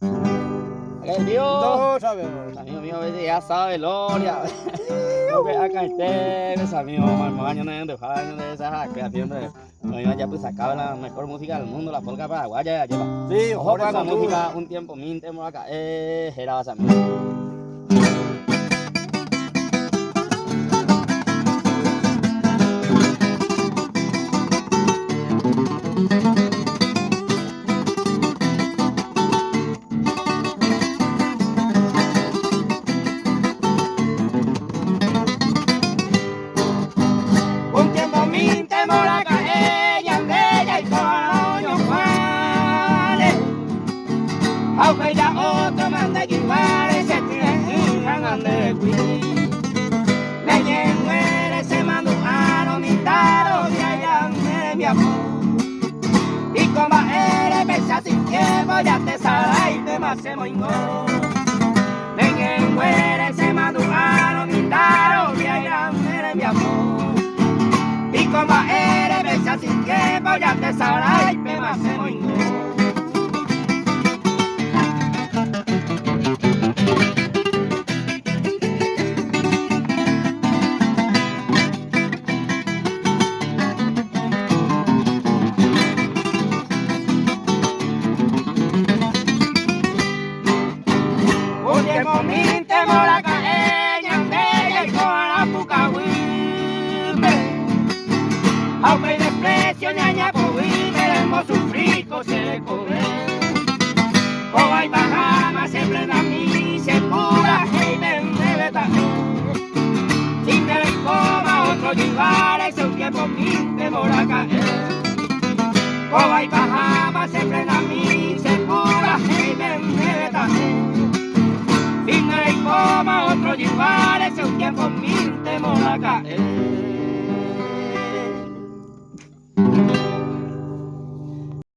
El tío, No sabes. amigo mío, ya sabe, Loria. Lo que acá esté, amigo, mañana de Jaén, de esas creaciones. Bueno, ya pues acaba la mejor música del mundo, la polca paraguaya, ya lleva. Sí, Ojo por con la eso tú. música, un tiempo, mintemo acá, era amigo. Un tiempo mintemo la caella, andella y coño Juanes. Aunque ya otro manda que iguales, se tiran ande cuí. Me muere, se mandó a no mitaro, de allá me amor. Y como eres, pesa sin tiempo, ya te sale y te más moingó. Me muere, se mandó a no mitaro, de allá me amor. Y como eres, pesa sin tiempo, ya te sale y te más moingó. La caeña andella y con la pucahuime. Aunque desprecio ñaña cohuime, hermoso frico se le come. O hay bajama, siempre da mí, se pura, y me beta. Si me le coma otro llevar, ese un tiempo minte mora caer. O hay bajama, siempre da mí, se pura, y me beta. Si me le coma otro llevar, ese un tiempo minte mora caer.